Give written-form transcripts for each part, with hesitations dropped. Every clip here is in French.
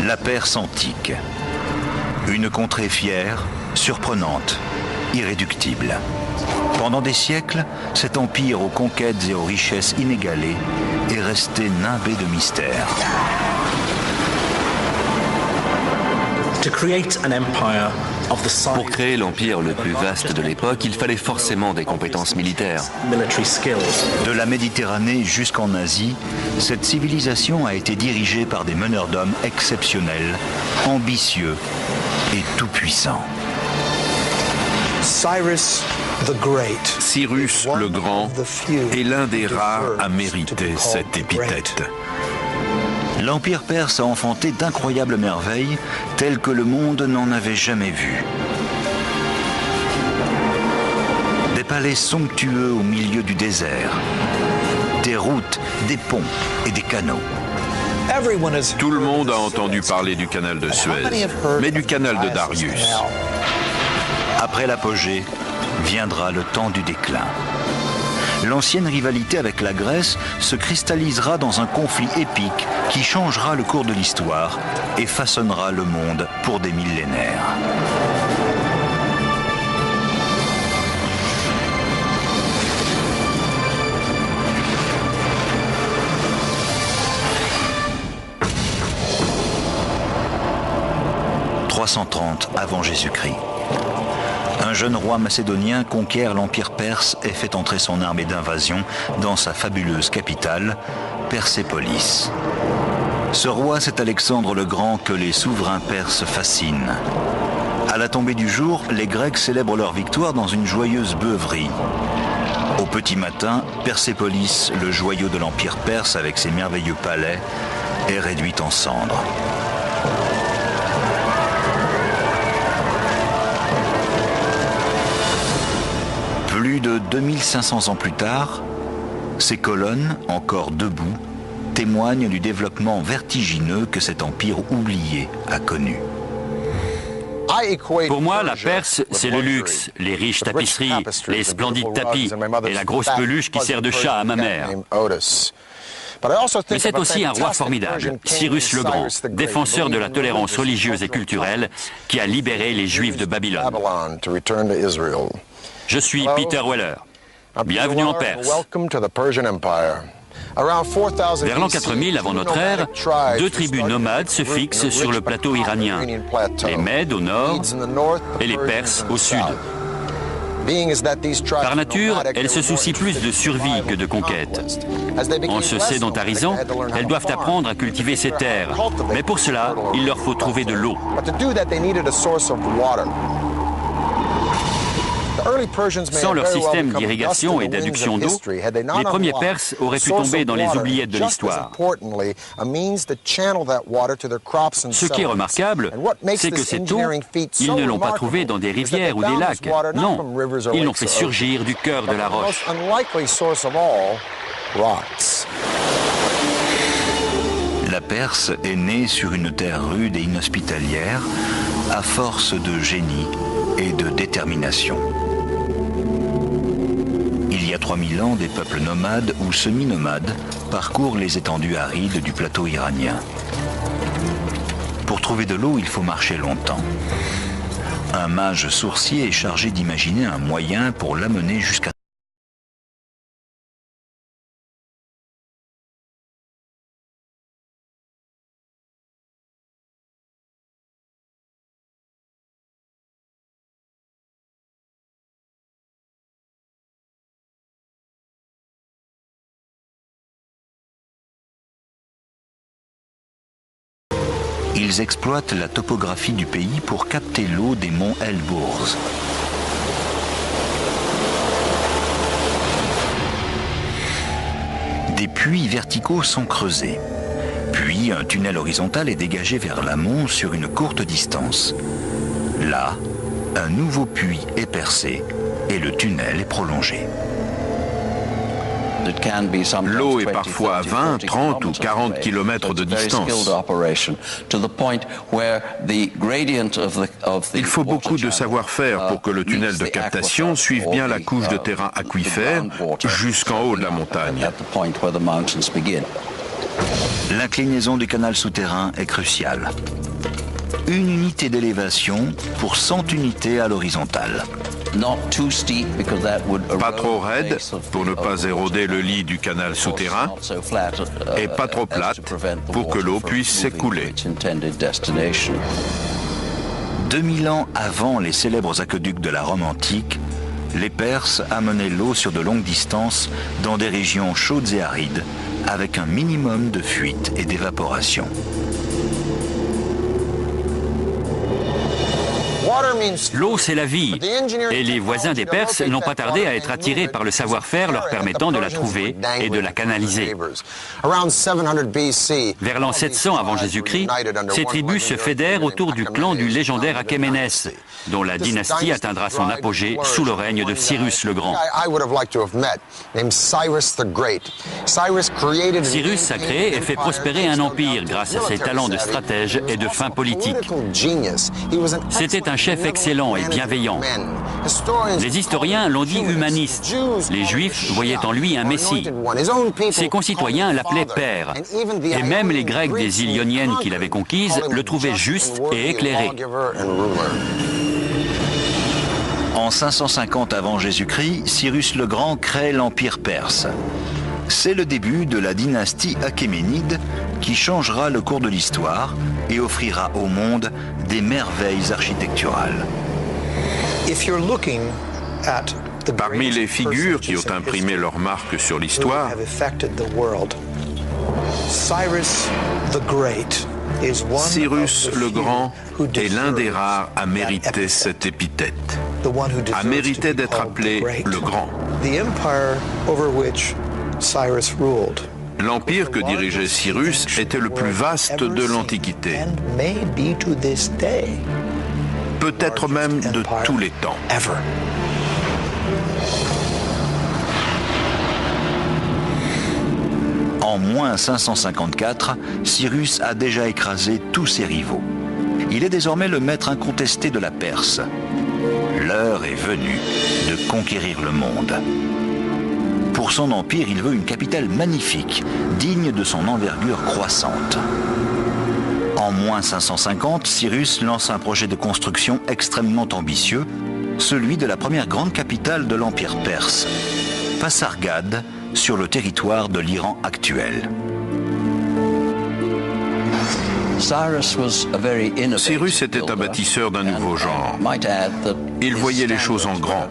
La Perse antique. Une contrée fière, surprenante, irréductible. Pendant des siècles, cet empire aux conquêtes et aux richesses inégalées est resté nimbé de mystères. Pour créer l'empire le plus vaste de l'époque, il fallait forcément des compétences militaires. De la Méditerranée jusqu'en Asie, cette civilisation a été dirigée par des meneurs d'hommes exceptionnels, ambitieux et tout-puissants. Cyrus le Grand est l'un des rares à mériter cette épithète. L'Empire perse a enfanté d'incroyables merveilles telles que le monde n'en avait jamais vues. Des palais somptueux au milieu du désert, des routes, des ponts et des canaux. Tout le monde a entendu parler du canal de Suez, mais du canal de Darius. Après l'apogée, viendra le temps du déclin. L'ancienne rivalité avec la Grèce se cristallisera dans un conflit épique qui changera le cours de l'histoire et façonnera le monde pour des millénaires. « 330 avant Jésus-Christ. Un jeune roi macédonien conquiert l'Empire perse et fait entrer son armée d'invasion dans sa fabuleuse capitale, Persépolis. Ce roi, c'est Alexandre le Grand que les souverains perses fascinent. À la tombée du jour, les Grecs célèbrent leur victoire dans une joyeuse beuverie. Au petit matin, Persépolis, le joyau de l'Empire perse avec ses merveilleux palais, est réduite en cendres. Plus de 2500 ans plus tard, ces colonnes, encore debout, témoignent du développement vertigineux que cet empire oublié a connu. Pour moi, la Perse, c'est le luxe, les riches tapisseries, les splendides tapis et la grosse peluche qui sert de chat à ma mère. Mais c'est aussi un roi formidable, Cyrus le Grand, défenseur de la tolérance religieuse et culturelle, qui a libéré les Juifs de Babylone. Je suis Peter Weller. Bienvenue en Perse. Vers l'an 4000 avant notre ère, deux tribus nomades se fixent sur le plateau iranien, les Mèdes au nord et les Perses au sud. Par nature, elles se soucient plus de survie que de conquête. En se sédentarisant, elles doivent apprendre à cultiver ces terres. Mais pour cela, il leur faut trouver de l'eau. Sans leur système d'irrigation et d'adduction d'eau, les premiers Perses auraient pu tomber dans les oubliettes de l'histoire. Ce qui est remarquable, c'est que cette eau, ils ne l'ont pas trouvée dans des rivières ou des lacs. Non, ils l'ont fait surgir du cœur de la roche. La Perse est née sur une terre rude et inhospitalière, à force de génie et de détermination. Il y a 3000 ans, des peuples nomades ou semi-nomades parcourent les étendues arides du plateau iranien. Pour trouver de l'eau, il faut marcher longtemps. Un mage sourcier est chargé d'imaginer un moyen pour l'amener jusqu'à Ils exploitent la topographie du pays pour capter l'eau des monts Elbourz. Des puits verticaux sont creusés. Puis un tunnel horizontal est dégagé vers l'amont sur une courte distance. Là, un nouveau puits est percé et le tunnel est prolongé. L'eau est parfois à 20, 30 ou 40 km de distance. Il faut beaucoup de savoir-faire pour que le tunnel de captation suive bien la couche de terrain aquifère jusqu'en haut de la montagne. L'inclinaison du canal souterrain est cruciale. Une unité d'élévation pour 100 unités à l'horizontale. Pas trop raide pour ne pas éroder le lit du canal souterrain et pas trop plate pour que l'eau puisse s'écouler. 2000 ans avant les célèbres aqueducs de la Rome antique, les Perses amenaient l'eau sur de longues distances dans des régions chaudes et arides, avec un minimum de fuite et d'évaporation. L'eau, c'est la vie. Et les voisins des Perses n'ont pas tardé à être attirés par le savoir-faire leur permettant de la trouver et de la canaliser. Vers l'an 700 avant Jésus-Christ, ces tribus se fédèrent autour du clan du légendaire Achéménès, dont la dynastie atteindra son apogée sous le règne de Cyrus le Grand. Cyrus a créé et fait prospérer un empire grâce à ses talents de stratège et de fin politique. C'était un chef excellent et bienveillant. Les historiens l'ont dit humaniste. Les Juifs voyaient en lui un messie. Ses concitoyens l'appelaient père. Et même les Grecs des îles Ioniennes qu'il avait conquises le trouvaient juste et éclairé. En 550 avant Jésus-Christ, Cyrus le Grand crée l'Empire perse. C'est le début de la dynastie achéménide qui changera le cours de l'histoire et offrira au monde des merveilles architecturales. Parmi les figures qui ont imprimé leur marque sur l'histoire, Cyrus le Grand est l'un des rares à mériter cette épithète, à mériter d'être appelé le Grand. L'empire que dirigeait Cyrus était le plus vaste de l'Antiquité, peut-être même de tous les temps. En moins 554, Cyrus a déjà écrasé tous ses rivaux. Il est désormais le maître incontesté de la Perse. L'heure est venue de conquérir le monde. Pour son empire, il veut une capitale magnifique, digne de son envergure croissante. En moins 550, Cyrus lance un projet de construction extrêmement ambitieux, celui de la première grande capitale de l'Empire perse, Pasargade, sur le territoire de l'Iran actuel. Cyrus était un bâtisseur d'un nouveau genre. Il voyait les choses en grand.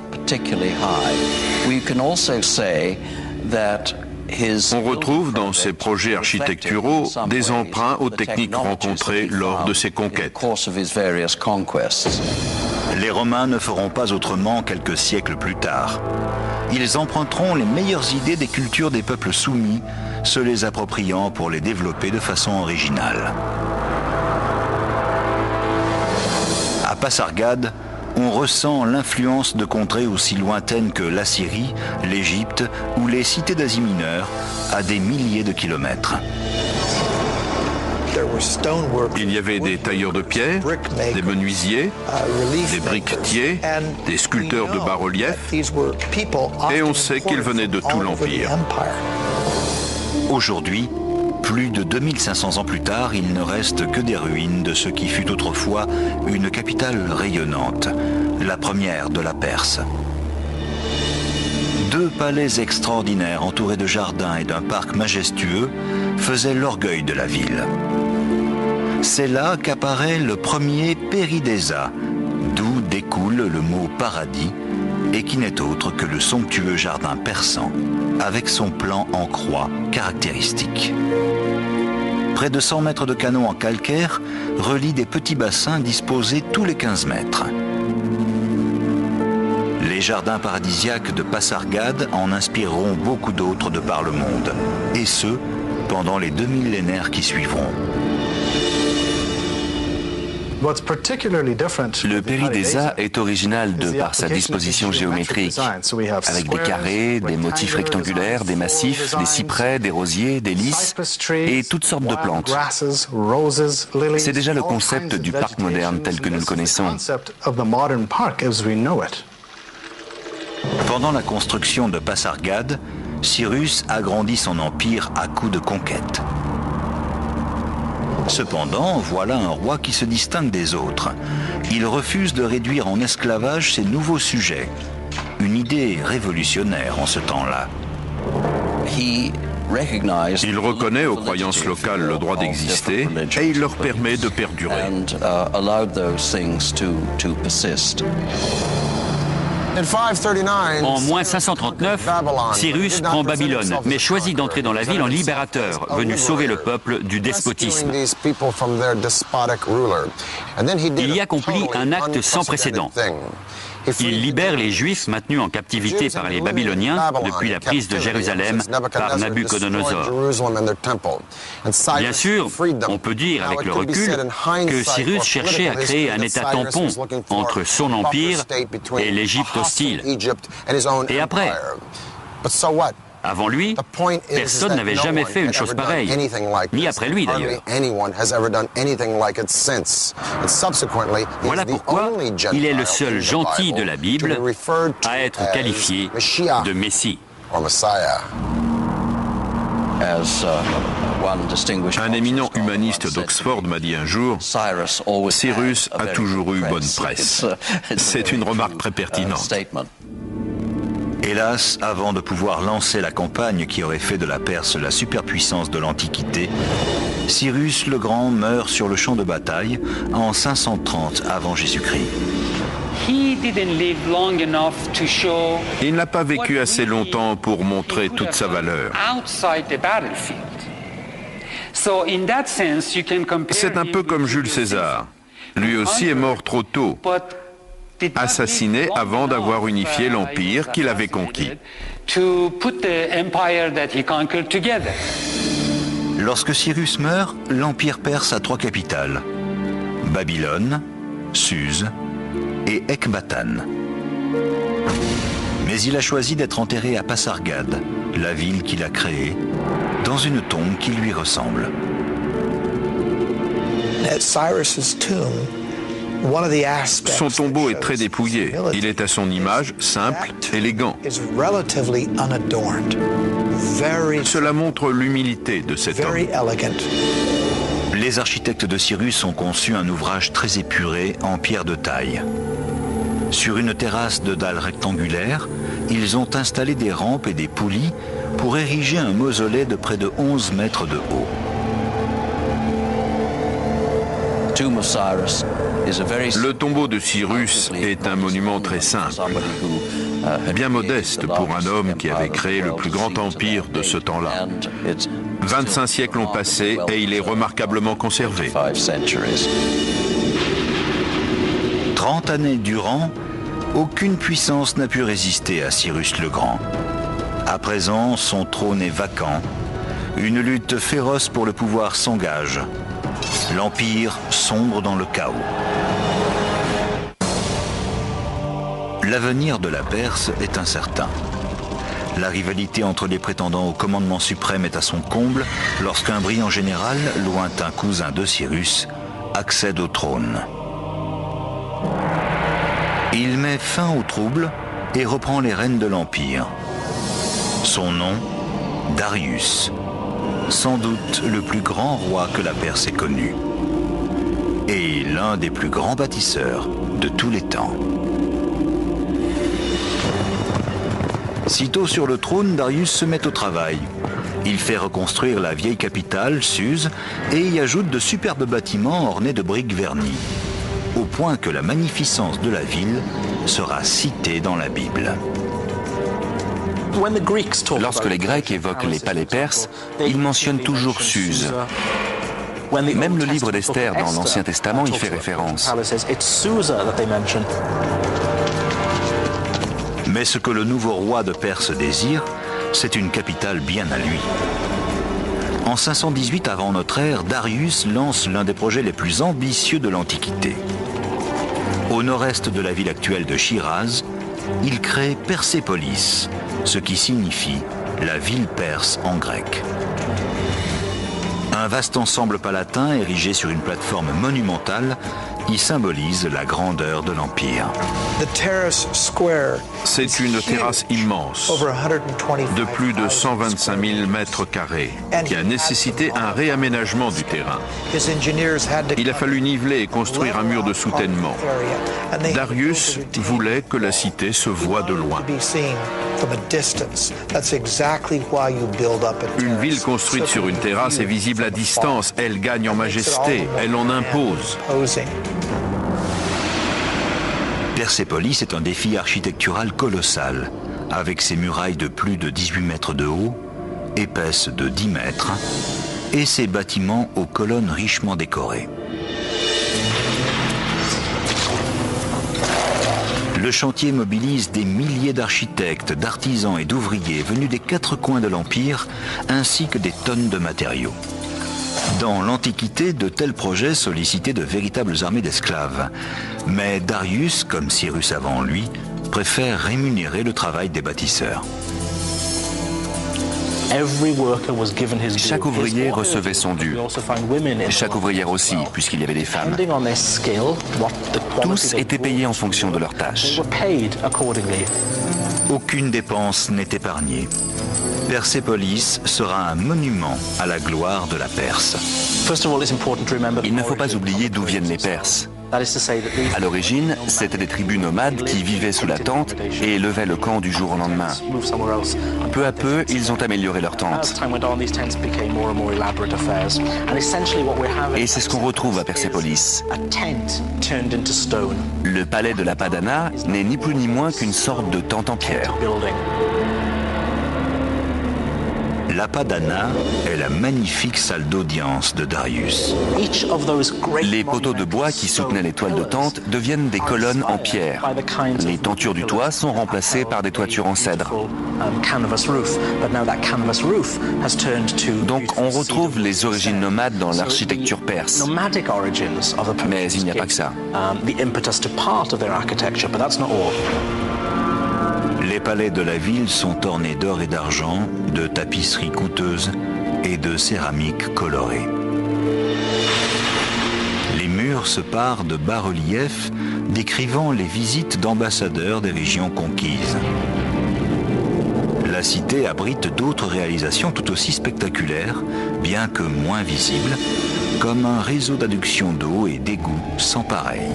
On retrouve dans ses projets architecturaux des emprunts aux techniques rencontrées lors de ses conquêtes. Les Romains ne feront pas autrement quelques siècles plus tard. Ils emprunteront les meilleures idées des cultures des peuples soumis, se les appropriant pour les développer de façon originale. À Pasargade, on ressent l'influence de contrées aussi lointaines que l'Assyrie, l'Égypte ou les cités d'Asie mineure, à des milliers de kilomètres. Il y avait des tailleurs de pierre, des menuisiers, des briquetiers, des sculpteurs de bas-relief, et on sait qu'ils venaient de tout l'Empire. Aujourd'hui, plus de 2500 ans plus tard, il ne reste que des ruines de ce qui fut autrefois une capitale rayonnante, la première de la Perse. 2 palais extraordinaires entourés de jardins et d'un parc majestueux faisaient l'orgueil de la ville. C'est là qu'apparaît le premier Péridésa, d'où découle le mot paradis, et qui n'est autre que le somptueux jardin persan, avec son plan en croix caractéristique. Près de 100 mètres de canaux en calcaire relient des petits bassins disposés tous les 15 mètres. Les jardins paradisiaques de Pasargade en inspireront beaucoup d'autres de par le monde, et ce, pendant les 2 millénaires qui suivront. Le Péridésa est original de par sa disposition géométrique, avec des carrés, des motifs rectangulaires, des massifs, des cyprès, des rosiers, des lys et toutes sortes de plantes. C'est déjà le concept du parc moderne tel que nous le connaissons. Pendant la construction de Pasargade, Cyrus agrandit son empire à coups de conquêtes. Cependant, voilà un roi qui se distingue des autres. Il refuse de réduire en esclavage ses nouveaux sujets. Une idée révolutionnaire en ce temps-là. Il reconnaît aux croyances locales le droit d'exister et il leur permet de perdurer. En moins 539, Cyrus prend Babylone, mais choisit d'entrer dans la ville en libérateur, venu sauver le peuple du despotisme. Il y accomplit un acte sans précédent. Il libère les Juifs maintenus en captivité par les Babyloniens depuis la prise de Jérusalem par Nabuchodonosor. Bien sûr, on peut dire avec le recul que Cyrus cherchait à créer un État tampon entre son empire et l'Égypte hostile. Et après, avant lui, personne n'avait jamais fait une chose pareille, ni après lui d'ailleurs. Voilà pourquoi il est le seul gentil de la Bible à être qualifié de Messie. Un éminent humaniste d'Oxford m'a dit un jour, Cyrus a toujours eu bonne presse. C'est une remarque très pertinente. Hélas, avant de pouvoir lancer la campagne qui aurait fait de la Perse la superpuissance de l'Antiquité, Cyrus le Grand meurt sur le champ de bataille en 530 avant Jésus-Christ. Il n'a pas vécu assez longtemps pour montrer toute sa valeur. C'est un peu comme Jules César. Lui aussi est mort trop tôt, assassiné avant d'avoir unifié l'empire qu'il avait conquis. Lorsque Cyrus meurt, l'empire perse a 3 capitales: Babylone, Suse et Ecbatane. Mais il a choisi d'être enterré à Pasargade, la ville qu'il a créée, dans une tombe qui lui ressemble. Son tombeau est très dépouillé. Il est à son image, simple, élégant. Cela montre l'humilité de cet homme. Les architectes de Cyrus ont conçu un ouvrage très épuré en pierre de taille. Sur une terrasse de dalles rectangulaires, ils ont installé des rampes et des poulies pour ériger un mausolée de près de 11 mètres de haut. Le tombeau de Cyrus est un monument très simple, bien modeste pour un homme qui avait créé le plus grand empire de ce temps-là. 25 siècles ont passé et il est remarquablement conservé. 30 années durant, aucune puissance n'a pu résister à Cyrus le Grand. À présent, son trône est vacant. Une lutte féroce pour le pouvoir s'engage. L'Empire sombre dans le chaos. L'avenir de la Perse est incertain. La rivalité entre les prétendants au commandement suprême est à son comble lorsqu'un brillant général, lointain cousin de Cyrus, accède au trône. Il met fin aux troubles et reprend les rênes de l'Empire. Son nom, Darius. Sans doute le plus grand roi que la Perse ait connu. Et l'un des plus grands bâtisseurs de tous les temps. Sitôt sur le trône, Darius se met au travail. Il fait reconstruire la vieille capitale, Suse, et y ajoute de superbes bâtiments ornés de briques vernies. Au point que la magnificence de la ville sera citée dans la Bible. Lorsque les Grecs évoquent les palais perses, ils mentionnent toujours Suse. Même le livre d'Esther dans l'Ancien Testament y fait référence. Mais ce que le nouveau roi de Perse désire, c'est une capitale bien à lui. En 518 avant notre ère, Darius lance l'un des projets les plus ambitieux de l'Antiquité. Au nord-est de la ville actuelle de Shiraz, il crée Persépolis, ce qui signifie la ville perse en grec. Un vaste ensemble palatin érigé sur une plateforme monumentale y symbolise la grandeur de l'Empire. C'est une terrasse immense, de plus de 125 000 mètres carrés, qui a nécessité un réaménagement du terrain. Il a fallu niveler et construire un mur de soutènement. Darius voulait que la cité se voie de loin. Une ville construite sur une terrasse est visible à distance, elle gagne en majesté, elle en impose. Persépolis est un défi architectural colossal, avec ses murailles de plus de 18 mètres de haut, épaisses de 10 mètres, et ses bâtiments aux colonnes richement décorées. Le chantier mobilise des milliers d'architectes, d'artisans et d'ouvriers venus des 4 coins de l'Empire, ainsi que des tonnes de matériaux. Dans l'Antiquité, de tels projets sollicitaient de véritables armées d'esclaves. Mais Darius, comme Cyrus avant lui, préfère rémunérer le travail des bâtisseurs. Chaque ouvrier recevait son dû. Chaque ouvrière aussi, puisqu'il y avait des femmes. Tous étaient payés en fonction de leurs tâches. Aucune dépense n'est épargnée. Persépolis sera un monument à la gloire de la Perse. Il ne faut pas oublier d'où viennent les Perses. À l'origine, c'étaient des tribus nomades qui vivaient sous la tente et élevaient le camp du jour au lendemain. Peu à peu, ils ont amélioré leurs tentes. Et c'est ce qu'on retrouve à Persépolis. Le palais de la Padana n'est ni plus ni moins qu'une sorte de tente en pierre. La Padana est la magnifique salle d'audience de Darius. Les poteaux de bois qui soutenaient les toiles de tente deviennent des colonnes en pierre. Les tentures du toit sont remplacées par des toitures en cèdre. Donc on retrouve les origines nomades dans l'architecture perse. Mais il n'y a pas que ça. Les palais de la ville sont ornés d'or et d'argent, de tapisseries coûteuses et de céramiques colorées. Les murs se parent de bas-reliefs décrivant les visites d'ambassadeurs des régions conquises. La cité abrite d'autres réalisations tout aussi spectaculaires, bien que moins visibles, comme un réseau d'adduction d'eau et d'égouts sans pareil.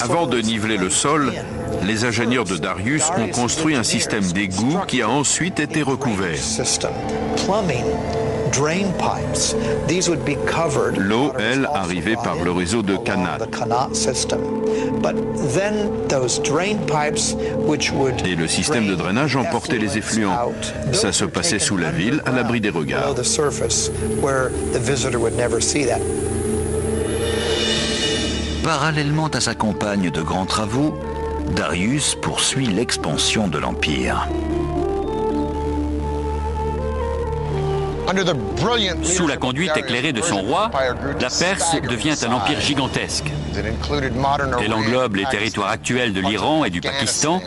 Avant de niveler le sol, les ingénieurs de Darius ont construit un système d'égouts qui a ensuite été recouvert. L'eau, elle, arrivait par le réseau de canal. Et le système de drainage emportait les effluents. Ça se passait sous la ville, à l'abri des regards. Parallèlement à sa campagne de grands travaux, Darius poursuit l'expansion de l'Empire. Sous la conduite éclairée de son roi, la Perse devient un empire gigantesque. Elle englobe les territoires actuels de l'Iran et du Pakistan,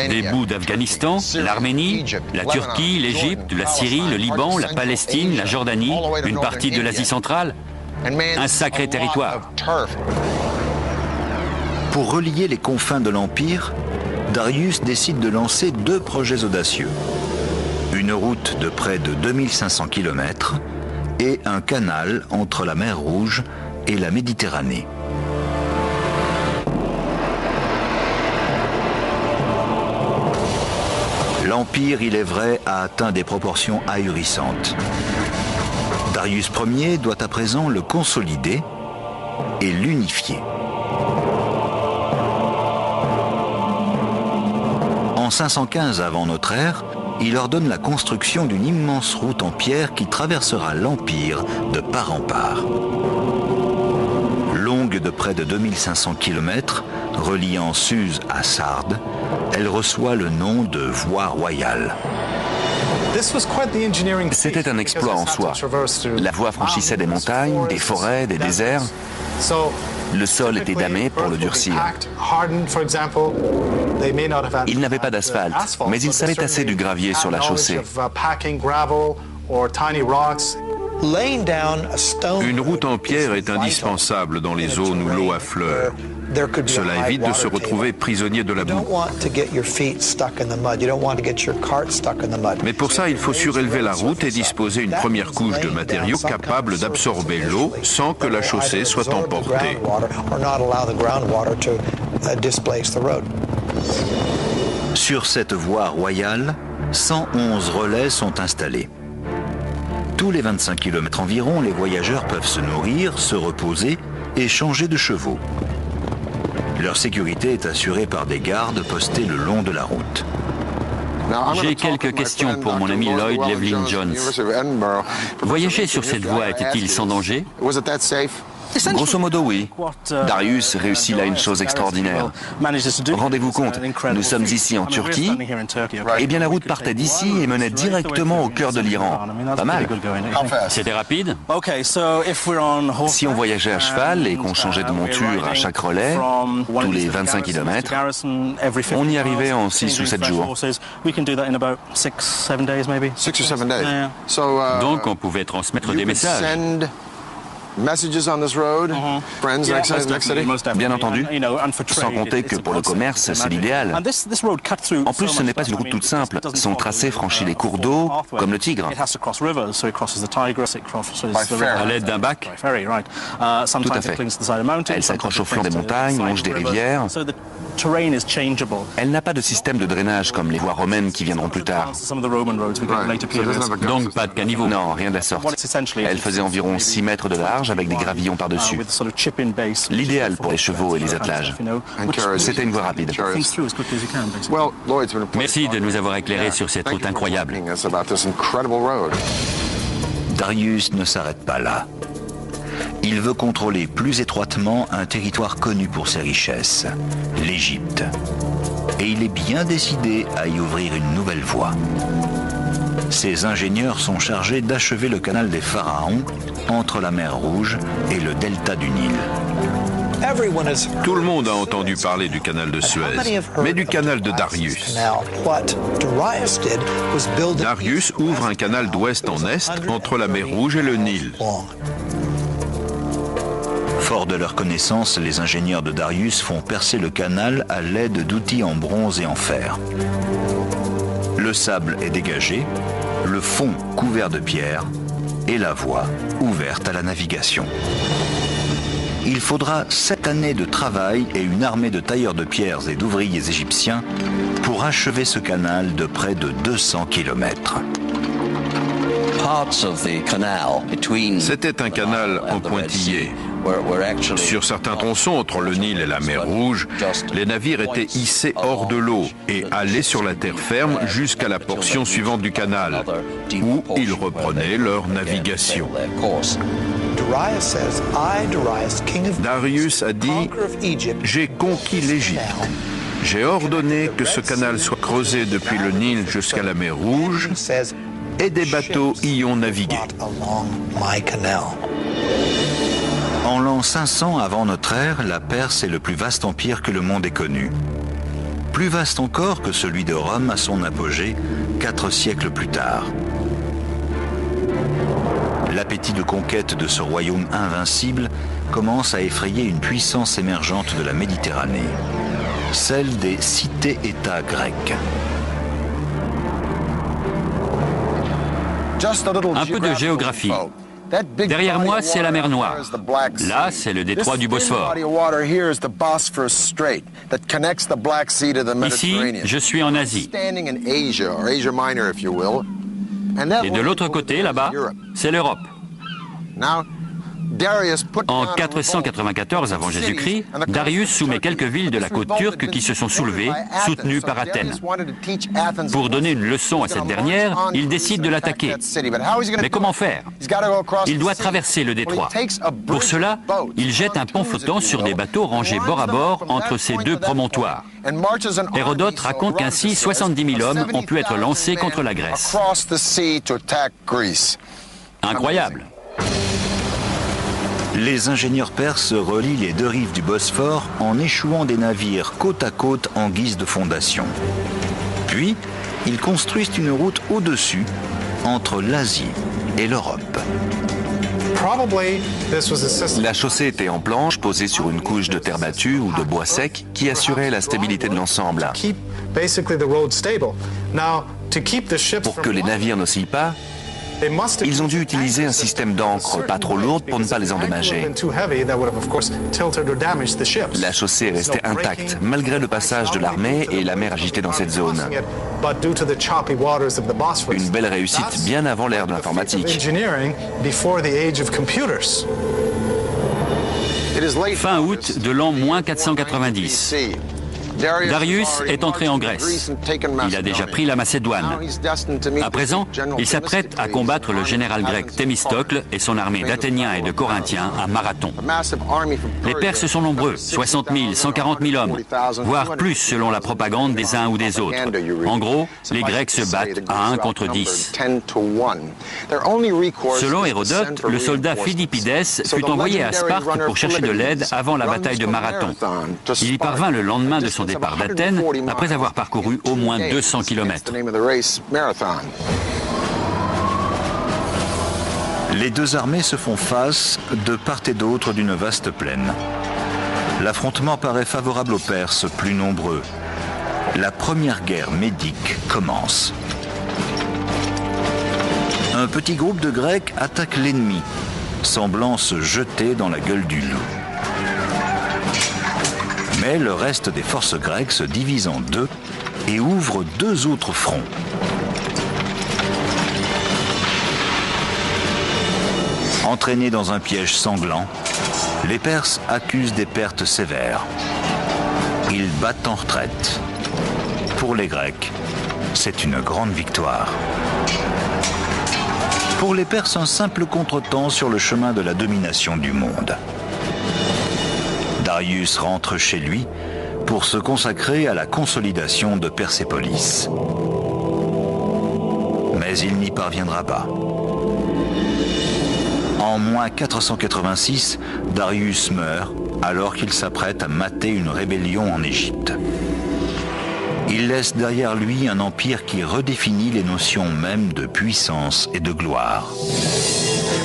des bouts d'Afghanistan, l'Arménie, la Turquie, l'Égypte, la Syrie, le Liban, la Palestine, la Jordanie, une partie de l'Asie centrale. Un sacré territoire. Pour relier les confins de l'Empire, Darius décide de lancer 2 projets audacieux. Une route de près de 2500 km et un canal entre la mer Rouge et la Méditerranée. L'Empire, il est vrai, a atteint des proportions ahurissantes. Darius Ier doit à présent le consolider et l'unifier. En 515 avant notre ère, il ordonne la construction d'une immense route en pierre qui traversera l'Empire de part en part. Longue de près de 2500 km, reliant Suse à Sardes, elle reçoit le nom de Voie royale. C'était un exploit en soi. La voie franchissait des montagnes, des forêts, des déserts. Le sol était damé pour le durcir. Il n'avait pas d'asphalte, mais il savait tasser du gravier sur la chaussée. Une route en pierre est indispensable dans les zones où l'eau affleure. Cela évite de se retrouver prisonnier de la boue. Mais pour ça, il faut surélever la route et disposer une première couche de matériaux capables d'absorber l'eau sans que la chaussée soit emportée. Sur cette voie royale, 111 relais sont installés. Tous les 25 km environ, les voyageurs peuvent se nourrir, se reposer et changer de chevaux. Leur sécurité est assurée par des gardes postés le long de la route. J'ai quelques questions pour mon ami Lloyd Llewellyn Jones. Voyager sur cette voie était-il sans danger? Grosso modo, oui. Darius réussit là une chose extraordinaire. Rendez-vous compte, nous sommes ici en Turquie, et bien la route partait d'ici et menait directement au cœur de l'Iran. Pas mal. C'était rapide? Si on voyageait à cheval et qu'on changeait de monture à chaque relais, tous les 25 km, on y arrivait en 6 ou 7 jours. Donc on pouvait transmettre des messages. Bien entendu, sans compter que pour le commerce, c'est l'idéal. En plus, ce n'est pas une route toute simple. Son tracé franchit les cours d'eau, comme le Tigre. À l'aide d'un bac? Tout à fait. Elle s'accroche au flanc des montagnes, longe des rivières. Elle n'a pas de système de drainage comme les voies romaines qui viendront plus tard. Donc pas de caniveau? Non, rien de la sorte. Elle faisait environ 6 mètres de large avec des gravillons par-dessus. L'idéal pour les chevaux et les attelages. C'était une voie rapide. Merci de nous avoir éclairés sur cette route incroyable. Darius ne s'arrête pas là. Il veut contrôler plus étroitement un territoire connu pour ses richesses, l'Égypte. Et il est bien décidé à y ouvrir une nouvelle voie. Ses ingénieurs sont chargés d'achever le canal des Pharaons entre la mer Rouge et le delta du Nil. Tout le monde a entendu parler du canal de Suez, mais du canal de Darius. Darius ouvre un canal d'ouest en est entre la mer Rouge et le Nil. Forts de leur connaissance, les ingénieurs de Darius font percer le canal à l'aide d'outils en bronze et en fer. Le sable est dégagé, le fond couvert de pierres et la voie ouverte à la navigation. Il faudra 7 années de travail et une armée de tailleurs de pierres et d'ouvriers égyptiens pour achever ce canal de près de 200 km. C'était un canal en pointillé. Sur certains tronçons entre le Nil et la mer Rouge, les navires étaient hissés hors de l'eau et allaient sur la terre ferme jusqu'à la portion suivante du canal, où ils reprenaient leur navigation. Darius a dit « J'ai conquis l'Égypte. J'ai ordonné que ce canal soit creusé depuis le Nil jusqu'à la mer Rouge et des bateaux y ont navigué. » En l'an 500 avant notre ère, la Perse est le plus vaste empire que le monde ait connu. Plus vaste encore que celui de Rome à son apogée, 4 siècles plus tard. L'appétit de conquête de ce royaume invincible commence à effrayer une puissance émergente de la Méditerranée, celle des cités-États grecques. Un peu de géographie. Derrière moi, c'est la mer Noire. Là, c'est le détroit du Bosphore. Ici, je suis en Asie. Et de l'autre côté, là-bas, c'est l'Europe. En 494 avant Jésus-Christ, Darius soumet quelques villes de la côte turque qui se sont soulevées, soutenues par Athènes. Pour donner une leçon à cette dernière, il décide de l'attaquer. Mais comment faire? Il doit traverser le détroit. Pour cela, il jette un pont flottant sur des bateaux rangés bord à bord entre ces deux promontoires. Hérodote raconte qu'ainsi 70 000 hommes ont pu être lancés contre la Grèce. Incroyable! Les ingénieurs perses relient les deux rives du Bosphore en échouant des navires côte à côte en guise de fondation. Puis, ils construisent une route au-dessus entre l'Asie et l'Europe. La chaussée était en planche, posée sur une couche de terre battue ou de bois sec qui assurait la stabilité de l'ensemble. Pour que les navires n'oscillent pas, ils ont dû utiliser un système d'encre pas trop lourde pour ne pas les endommager. La chaussée est restée intacte malgré le passage de l'armée et la mer agitée dans cette zone. Une belle réussite bien avant l'ère de l'informatique. Fin août de l'an -490. Darius est entré en Grèce. Il a déjà pris la Macédoine. À présent, il s'apprête à combattre le général grec Thémistocle et son armée d'Athéniens et de Corinthiens à Marathon. Les Perses sont nombreux, 60 000, 140 000 hommes, voire plus selon la propagande des uns ou des autres. En gros, les Grecs se battent à 1 contre 10. Selon Hérodote, le soldat Phidippides fut envoyé à Sparte pour chercher de l'aide avant la bataille de Marathon. Il y parvint le lendemain de son départ d'Athènes, après avoir parcouru au moins 200 km. Les deux armées se font face de part et d'autre d'une vaste plaine. L'affrontement paraît favorable aux Perses, plus nombreux. La première guerre médique commence. Un petit groupe de Grecs attaque l'ennemi, semblant se jeter dans la gueule du loup. Mais le reste des forces grecques se divise en deux et ouvre deux autres fronts. Entraînés dans un piège sanglant, les Perses accusent des pertes sévères. Ils battent en retraite. Pour les Grecs, c'est une grande victoire. Pour les Perses, un simple contretemps sur le chemin de la domination du monde. Darius rentre chez lui pour se consacrer à la consolidation de Persépolis. Mais il n'y parviendra pas. En -486, Darius meurt alors qu'il s'apprête à mater une rébellion en Égypte. Il laisse derrière lui un empire qui redéfinit les notions mêmes de puissance et de gloire.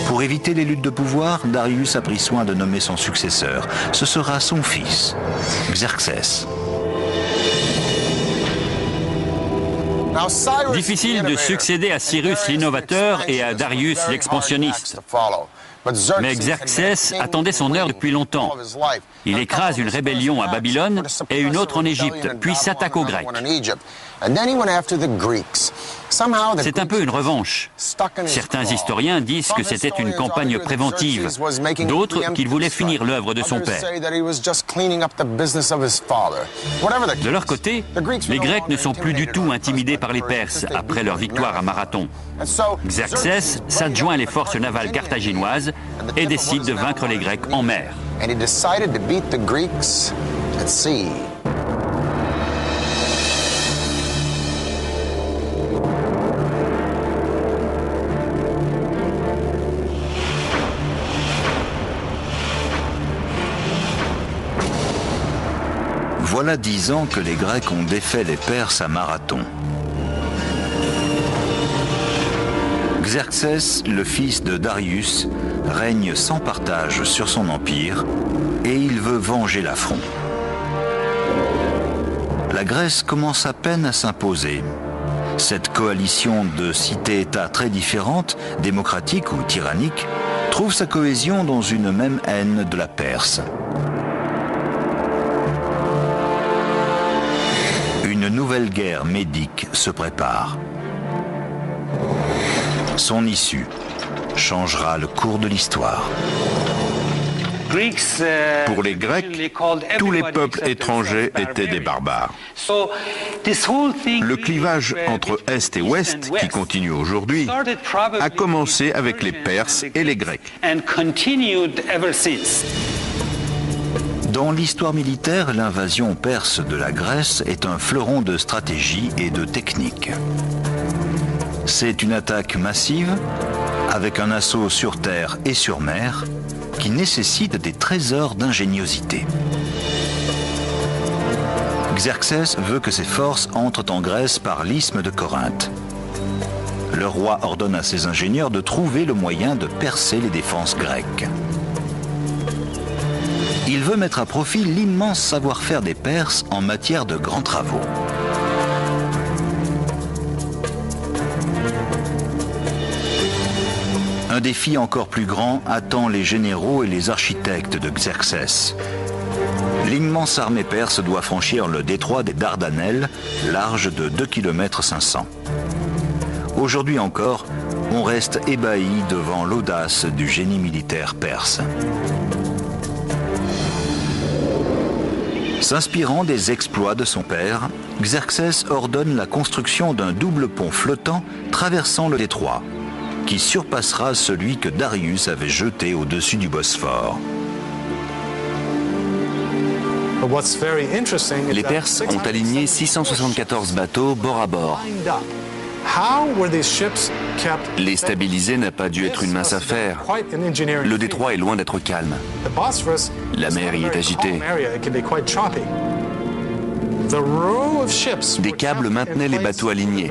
Pour éviter les luttes de pouvoir, Darius a pris soin de nommer son successeur. Ce sera son fils, Xerxès. Difficile de succéder à Cyrus l'innovateur et à Darius l'expansionniste. Mais Xerxès attendait son heure depuis longtemps. Il écrase une rébellion à Babylone et une autre en Égypte, puis s'attaque aux Grecs. C'est un peu une revanche. Certains historiens disent que c'était une campagne préventive, d'autres qu'il voulait finir l'œuvre de son père. De leur côté, les Grecs ne sont plus du tout intimidés par les Perses après leur victoire à Marathon. Xerxès s'adjoint les forces navales carthaginoises et décide de vaincre les Grecs en mer. Voilà 10 ans que les Grecs ont défait les Perses à Marathon. Xerxès, le fils de Darius, règne sans partage sur son empire et il veut venger l'affront. La Grèce commence à peine à s'imposer. Cette coalition de cités-États très différentes, démocratiques ou tyranniques, trouve sa cohésion dans une même haine de la Perse. Une nouvelle guerre médique se prépare. Son issue changera le cours de l'histoire. Pour les Grecs, tous les peuples étrangers étaient des barbares. Le clivage entre Est et Ouest, qui continue aujourd'hui, a commencé avec les Perses et les Grecs. Dans l'histoire militaire, l'invasion perse de la Grèce est un fleuron de stratégie et de technique. C'est une attaque massive, avec un assaut sur terre et sur mer, qui nécessite des trésors d'ingéniosité. Xerxès veut que ses forces entrent en Grèce par l'isthme de Corinthe. Le roi ordonne à ses ingénieurs de trouver le moyen de percer les défenses grecques. Il veut mettre à profit l'immense savoir-faire des Perses en matière de grands travaux. Un défi encore plus grand attend les généraux et les architectes de Xerxès. L'immense armée perse doit franchir le détroit des Dardanelles, large de 2,5 km. Aujourd'hui encore, on reste ébahi devant l'audace du génie militaire perse. S'inspirant des exploits de son père, Xerxès ordonne la construction d'un double pont flottant traversant le détroit, qui surpassera celui que Darius avait jeté au-dessus du Bosphore. Les Perses ont aligné 674 bateaux bord à bord. Les stabiliser n'a pas dû être une mince affaire. Le détroit est loin d'être calme. La mer y est agitée. Des câbles maintenaient les bateaux alignés,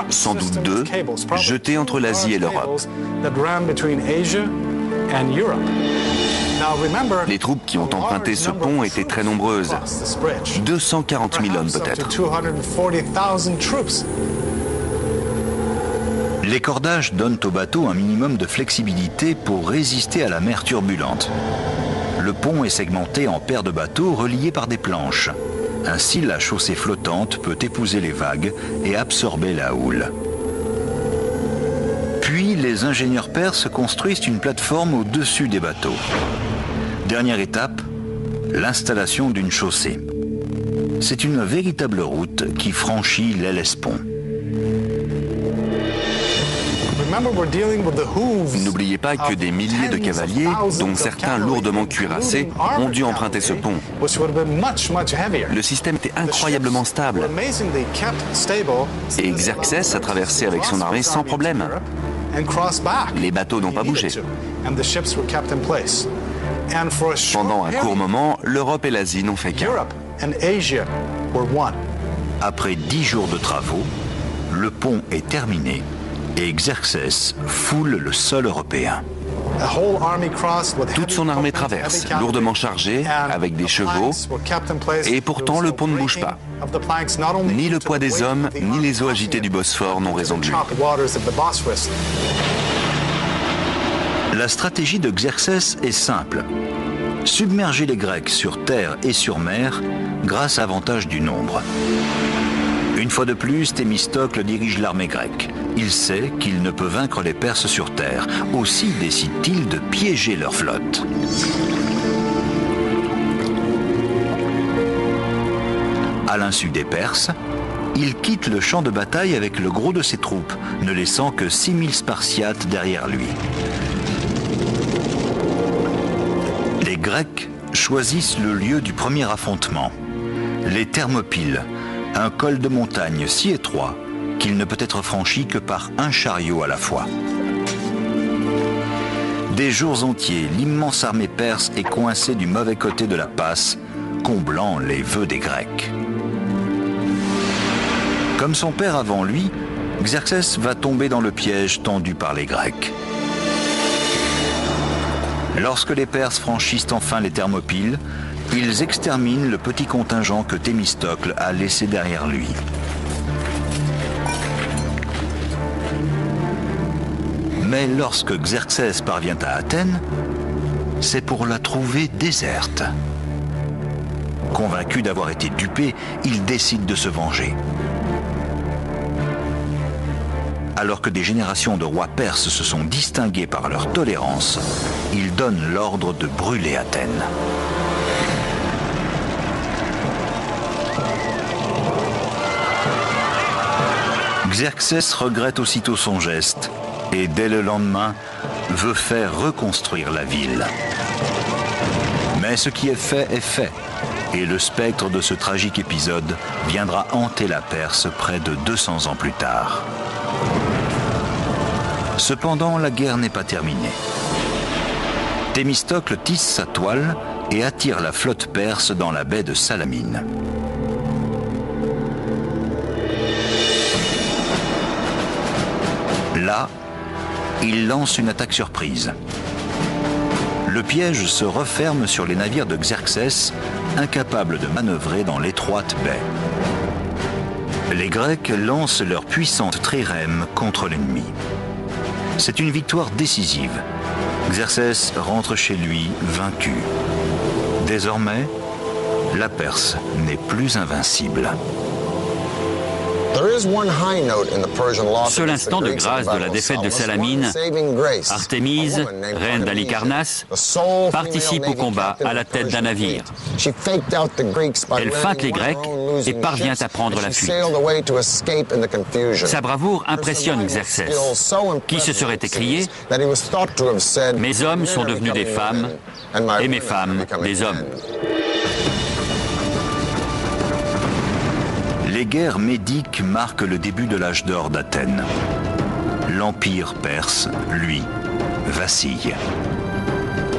sans doute deux, jetés entre l'Asie et l'Europe. Les troupes qui ont emprunté ce pont étaient très nombreuses, 240 000 hommes peut-être. Les cordages donnent au bateau un minimum de flexibilité pour résister à la mer turbulente. Le pont est segmenté en paires de bateaux reliés par des planches. Ainsi, la chaussée flottante peut épouser les vagues et absorber la houle. Puis, les ingénieurs perses construisent une plateforme au-dessus des bateaux. Dernière étape, l'installation d'une chaussée. C'est une véritable route qui franchit l'Hellespont. N'oubliez pas que des milliers de cavaliers, dont certains lourdement cuirassés, ont dû emprunter ce pont. Le système était incroyablement stable. Et Xerxès a traversé avec son armée sans problème. Les bateaux n'ont pas bougé. Pendant un court moment, l'Europe et l'Asie n'ont fait qu'un. Après 10 jours de travaux, le pont est terminé et Xerxès foule le sol européen. Toute son armée traverse, lourdement chargée, avec des chevaux, et pourtant le pont ne bouge pas. Ni le poids des hommes, ni les eaux agitées du Bosphore n'ont raison de lui. La stratégie de Xerxès est simple. Submerger les Grecs sur terre et sur mer grâce à l'avantage du nombre. Une fois de plus, Thémistocle dirige l'armée grecque. Il sait qu'il ne peut vaincre les Perses sur terre. Aussi décide-t-il de piéger leur flotte. À l'insu des Perses, il quitte le champ de bataille avec le gros de ses troupes, ne laissant que 6000 Spartiates derrière lui. Les Grecs choisissent le lieu du premier affrontement, les Thermopyles, un col de montagne si étroit qu'il ne peut être franchi que par un chariot à la fois. Des jours entiers, l'immense armée perse est coincée du mauvais côté de la passe, comblant les vœux des Grecs. Comme son père avant lui, Xerxès va tomber dans le piège tendu par les Grecs. Lorsque les Perses franchissent enfin les Thermopyles, ils exterminent le petit contingent que Thémistocle a laissé derrière lui. Mais lorsque Xerxès parvient à Athènes, c'est pour la trouver déserte. Convaincu d'avoir été dupé, il décide de se venger. Alors que des générations de rois perses se sont distingués par leur tolérance, il donne l'ordre de brûler Athènes. Xerxès regrette aussitôt son geste et dès le lendemain veut faire reconstruire la ville. Mais ce qui est fait et le spectre de ce tragique épisode viendra hanter la Perse près de 200 ans plus tard. Cependant, la guerre n'est pas terminée. Thémistocle tisse sa toile et attire la flotte perse dans la baie de Salamine. Là, il lance une attaque surprise. Le piège se referme sur les navires de Xerxès, incapables de manœuvrer dans l'étroite baie. Les Grecs lancent leur puissante trirème contre l'ennemi. C'est une victoire décisive. Xerxès rentre chez lui vaincu. Désormais, la Perse n'est plus invincible. Seul instant de grâce de la défaite de Salamine, Artémise, reine d'Halicarnasse, participe au combat à la tête d'un navire. Elle feinte les Grecs et parvient à prendre la fuite. Sa bravoure impressionne Xerxès, qui se serait écrié « Mes hommes sont devenus des femmes et mes femmes des hommes ». Les guerres médiques marquent le début de l'âge d'or d'Athènes. L'empire perse, lui, vacille.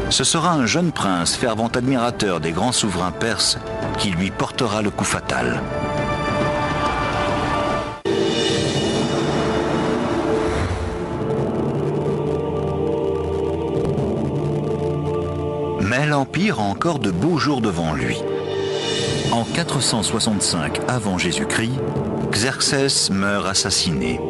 Ce sera un jeune prince, fervent admirateur des grands souverains perses, qui lui portera le coup fatal. Mais l'empire a encore de beaux jours devant lui. En 465 avant Jésus-Christ, Xerxès meurt assassiné.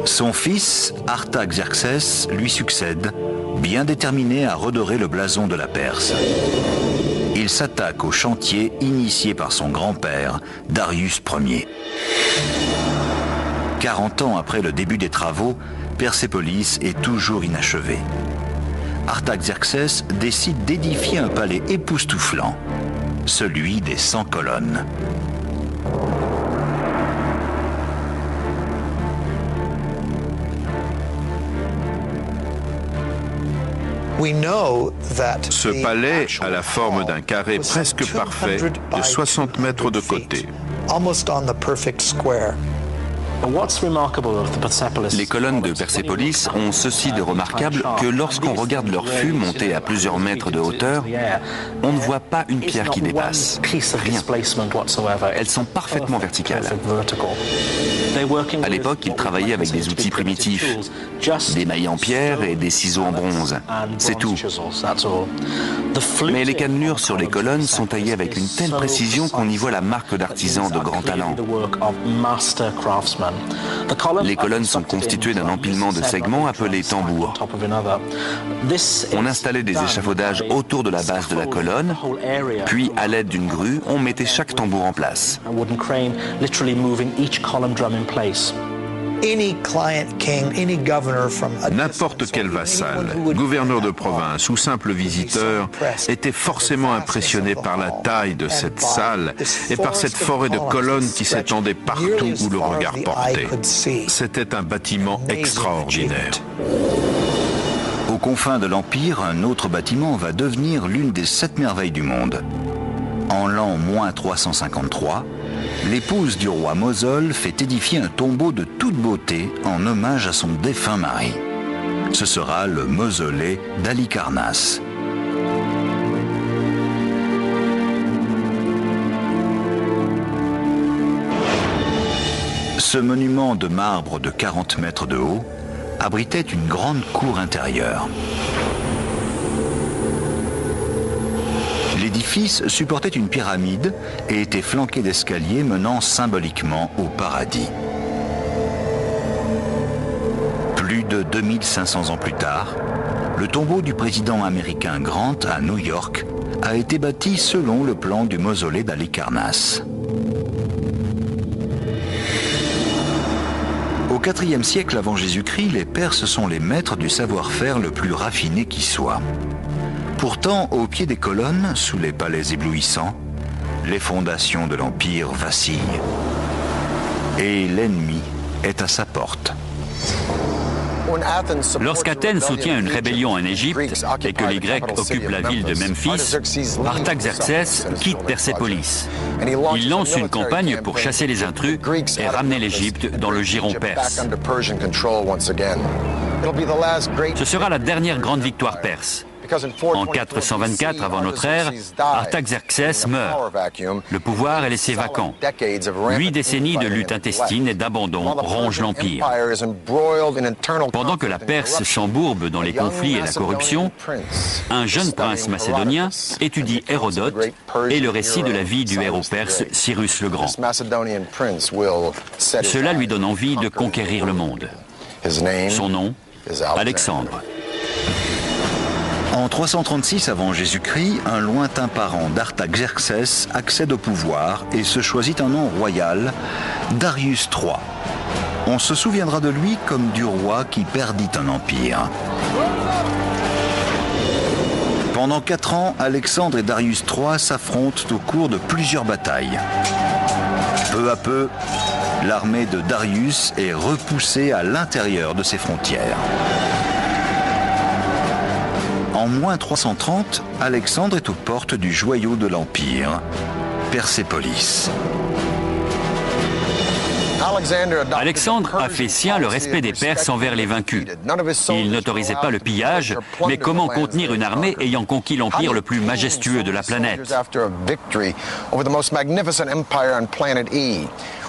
Son fils, Artaxerxès, lui succède, bien déterminé à redorer le blason de la Perse. Il s'attaque au chantier initié par son grand-père, Darius Ier. 40 ans après le début des travaux, Persépolis est toujours inachevée. Artaxerxès décide d'édifier un palais époustouflant, celui des 100 colonnes. Ce palais a la forme d'un carré presque parfait de 60 mètres de côté. Les colonnes de Persépolis ont ceci de remarquable que lorsqu'on regarde leur fût monté à plusieurs mètres de hauteur, on ne voit pas une pierre qui dépasse. Rien. Elles sont parfaitement verticales. À l'époque, ils travaillaient avec des outils primitifs, des mailles en pierre et des ciseaux en bronze. C'est tout. Mais les cannelures sur les colonnes sont taillées avec une telle précision qu'on y voit la marque d'artisans de grand talent. Les colonnes sont constituées d'un empilement de segments appelés tambours. On installait des échafaudages autour de la base de la colonne, puis à l'aide d'une grue, on mettait chaque tambour en place. N'importe quel vassal, gouverneur de province ou simple visiteur était forcément impressionné par la taille de cette salle et par cette forêt de colonnes qui s'étendait partout où le regard portait. C'était un bâtiment extraordinaire. Aux confins de l'Empire, un autre bâtiment va devenir l'une des 7 merveilles du monde. En l'an -353, l'épouse du roi Mosol fait édifier un tombeau de toute beauté en hommage à son défunt mari. Ce sera le mausolée d'Halicarnasse. Ce monument de marbre de 40 mètres de haut abritait une grande cour intérieure. L'édifice supportait une pyramide et était flanqué d'escaliers menant symboliquement au paradis. Plus de 2500 ans plus tard, le tombeau du président américain Grant à New York a été bâti selon le plan du mausolée d'Halicarnasse. Au IVe siècle avant Jésus-Christ, les Perses sont les maîtres du savoir-faire le plus raffiné qui soit. Pourtant, au pied des colonnes, sous les palais éblouissants, les fondations de l'Empire vacillent. Et l'ennemi est à sa porte. Lorsqu'Athènes soutient une rébellion en Égypte et que les Grecs occupent la ville de Memphis, Artaxerxès quitte Persépolis. Il lance une campagne pour chasser les intrus et ramener l'Égypte dans le giron perse. Ce sera la dernière grande victoire perse, En 424 avant notre ère, Artaxerxès meurt. Le pouvoir est laissé vacant. 8 décennies de lutte intestine et d'abandon rongent l'Empire. Pendant que la Perse s'embourbe dans les conflits et la corruption, un jeune prince macédonien étudie Hérodote et le récit de la vie du héros perse Cyrus le Grand. Cela lui donne envie de conquérir le monde. Son nom, Alexandre. En 336 avant Jésus-Christ, un lointain parent d'Artaxerxès accède au pouvoir et se choisit un nom royal, Darius III. On se souviendra de lui comme du roi qui perdit un empire. Pendant 4 ans, Alexandre et Darius III s'affrontent au cours de plusieurs batailles. Peu à peu, l'armée de Darius est repoussée à l'intérieur de ses frontières. En moins 330, Alexandre est aux portes du joyau de l'Empire, Persépolis. Alexandre a fait sien le respect des Perses envers les vaincus. Il n'autorisait pas le pillage, mais comment contenir une armée ayant conquis l'empire le plus majestueux de la planète?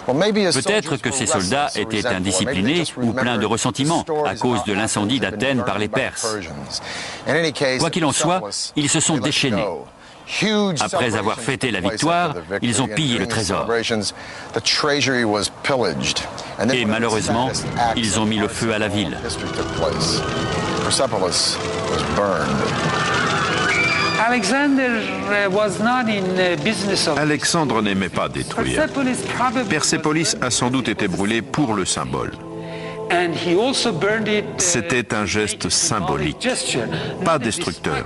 Peut-être que ces soldats étaient indisciplinés ou pleins de ressentiment à cause de l'incendie d'Athènes par les Perses. Quoi qu'il en soit, ils se sont déchaînés. Après avoir fêté la victoire, ils ont pillé le trésor. Et malheureusement, ils ont mis le feu à la ville. Alexandre n'aimait pas détruire. Persépolis a sans doute été brûlé pour le symbole. C'était un geste symbolique, pas destructeur.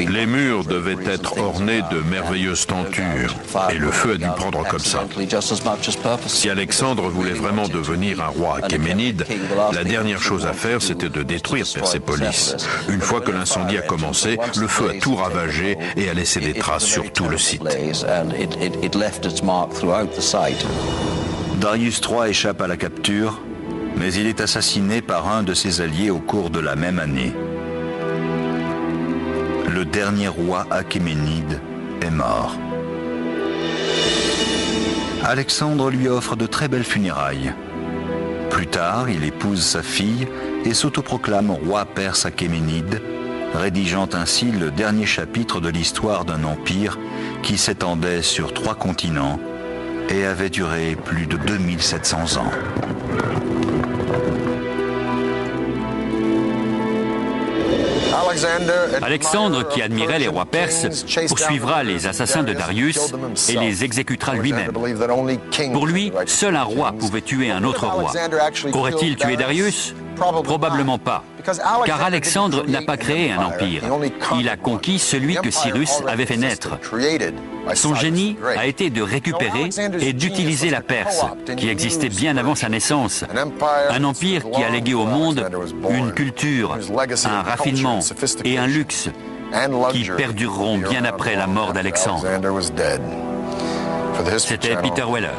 Les murs devaient être ornés de merveilleuses tentures, et le feu a dû prendre comme ça. Si Alexandre voulait vraiment devenir un roi achéménide, la dernière chose à faire, c'était de détruire Persépolis. Une fois que l'incendie a commencé, le feu a tout ravagé et a laissé des traces sur tout le site. Darius III échappe à la capture, mais il est assassiné par un de ses alliés au cours de la même année. Le dernier roi achéménide est mort. Alexandre lui offre de très belles funérailles. Plus tard, il épouse sa fille et s'autoproclame roi perse achéménide, rédigeant ainsi le dernier chapitre de l'histoire d'un empire qui s'étendait sur 3 continents et avait duré plus de 2700 ans. Alexandre, qui admirait les rois perses, poursuivra les assassins de Darius et les exécutera lui-même. Pour lui, seul un roi pouvait tuer un autre roi. Aurait-il tué Darius? Probablement pas, car Alexandre n'a pas créé un empire. Il a conquis celui que Cyrus avait fait naître. Son génie a été de récupérer et d'utiliser la Perse, qui existait bien avant sa naissance. Un empire qui a légué au monde une culture, un raffinement et un luxe qui perdureront bien après la mort d'Alexandre. C'était Peter Weller.